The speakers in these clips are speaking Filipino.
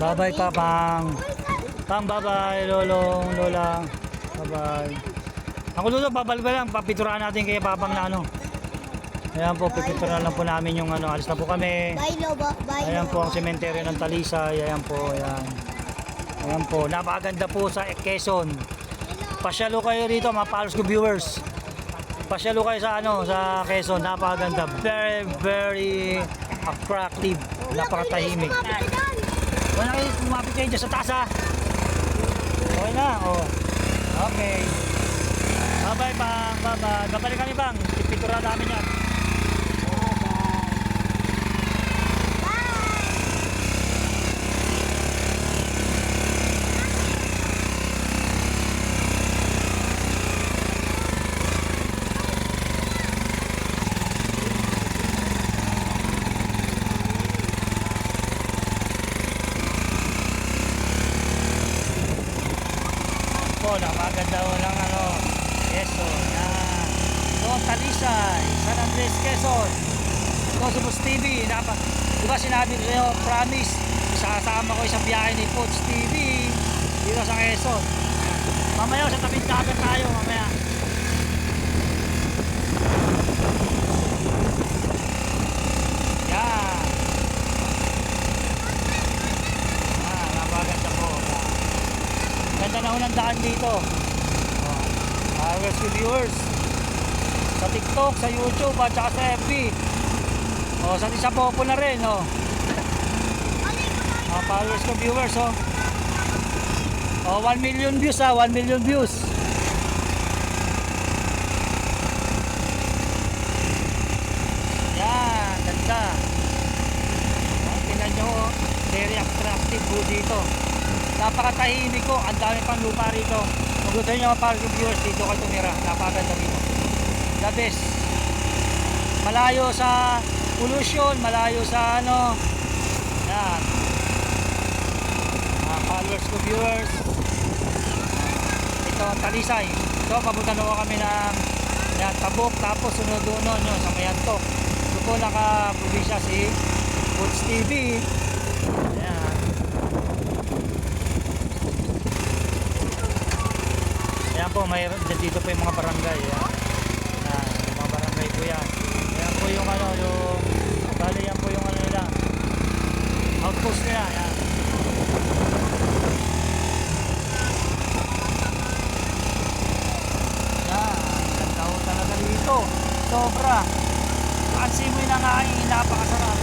Bye-bye, Papang. Pang, bye-bye, Lolong, Lola. Bye-bye. Ako, Lolo, babalik lang. Papiturahan natin kay Papang na ano. Ayan po, pipiturahan lang po namin yung ano. Alis na po kami. Bye, Lobo. Bye, Ayan po ang sementeryo ng Talisay. Ayan po, ayan. Ayan po, napakaganda po sa Quezon. Pasyalo kayo rito, mga followers ko viewers. Pasyalo kayo sa ano, sa Quezon, napakaganda. Very, very attractive. Napakatahimik. Wala kayo, kumapit kayo dyan sa taas ha. Okay na, oh. Okay. Bye-bye, Pang. Bye-bye. Babalik kami, Pang. Pipiturahan namin yan. Napaganda mo lang ano, Quezon. Yan. Ito ang Talisay, San Andres, Quezon. Ito si Puts TV. Diba sinabi ko sa'yo, promise, isasama ko isang biyahe ni Puts TV dito sa Quezon. Mamaya sa tabing dagat tayo, mamaya. Yan. Napaganda po. Ganda na ho ng daan dito. Followers ko viewers sa TikTok, sa YouTube at saka sa FB. Sa isa popo na rin. Followers ko viewers. 1 million views 1 million views. Yan, ganda. Tingnan nyo, very attractive po dito. Napakatahimik ko, ang dami pang lupa rito. Kung gusto nyo mga parking viewers, dito kayo tumira. Napakaganda dito. The best. Malayo sa pollution, malayo sa ano. Yan. Mga followers ko viewers. Ito ang Talisay. Ito, papunta na kami ng Tabok, tapos sunod doon nyo sa Mayantok. Ito po naka-probinsya si Puts TV. Yan. Ayan po, may dito po yung mga barangay. Ayan. Ayan, yung mga barangay po yan. Ayan po yung ano, yung bali yan po yung ano nila, outpost nila. Ayan. Ayan, ganda ho talaga dito. Sobra. Ang simoy na nga ay napakasarap.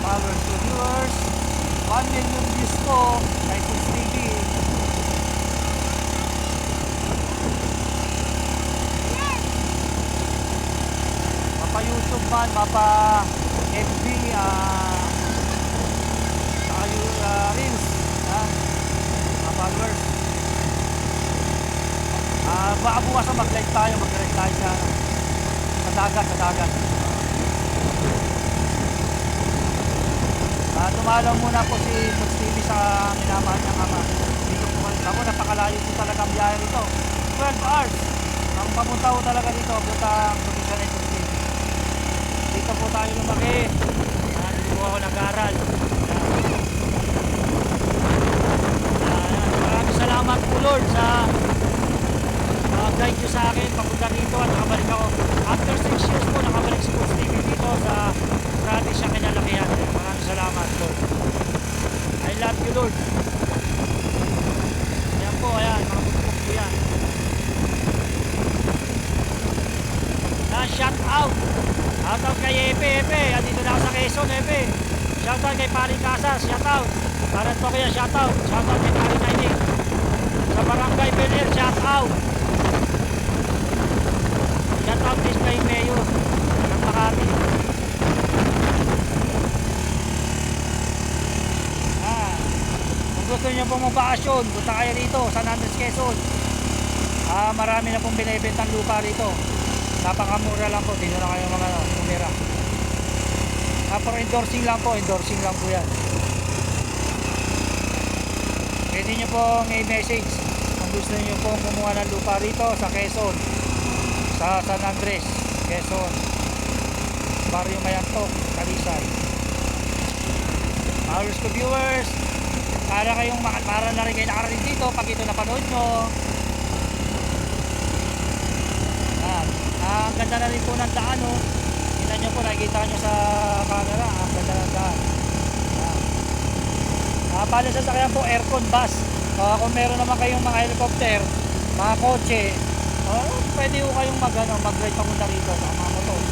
Followers to viewers. 1 million views po kay Puts TV. Mapa YouTube man, mapa FB, Reels, mga followers. Baka bukas na mag-live tayo sa dagat. Tumalaw muna po si Puts TV sa minamahal niyang ama. Dito po ako, napakalayo po talaga ang biyahe rito. 12 hours. Ang papunta po talaga dito, putang probinsya ng Puts TV. Dito po tayo lumaki. Dito po ako nag-aaral. Maraming salamat po Lord sa guide nyo sa akin papunta dito at nakabalik ako. After 6 years po, nakabalik si Puts TV dito sa probinsya kinalakihan. Maraming salamat Lord. I love you Lord. Ayan po, ayan, mga bukbuk po yan. Shout out. Shout out kay Epe. Andito na ako sa Quezon, Epe. Shout out kay Paring Casas, shout out. Parat po kaya, shout out. Shout out kay Paring Naining. Sa Barangay Bel Air, shout out. Shout out this kay Mayor ng Makati. Kung gusto nyo pong magbakasyon, punta kayo rito, San Andres, Quezon. Marami na pong binibentang lupa rito. Napakamura lang po, dito na kayo mga tumira. Pero endorsing lang po yan. Pwede nyo pong i-message kung gusto nyo pong kumuha ng lupa rito sa Quezon, sa San Andres, Quezon. Barrio Mayantok, Talisay. Followers ko viewers, para na rin kayo nakarating dito pag ito napanood nyo. Yan. Ang ganda na rin po ng daan, oh. Tingnan nyo po, nakikita nyo sa camera, ang ganda ng daan. Yan. Bale sa sakyan po, aircon bus. Kung meron naman kayong mga helicopter, mga kotse, pwede ko kayong mag-ride papunta rito sa mga motor.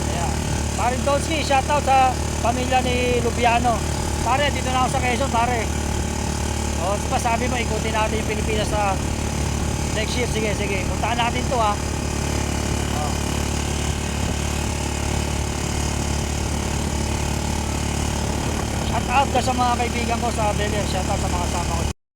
Ayan. Paring Donski, shoutout sa pamilya ni Lubiano. Pare, dito na ako sa Quezon, pare. Diba sabi mo, ikutin natin yung Pilipinas sa next year. Sige, sige. Puntaan natin to, ha. Shoutout ka sa mga kaibigan ko sa Bel Air. Shoutout sa mga kasama ko.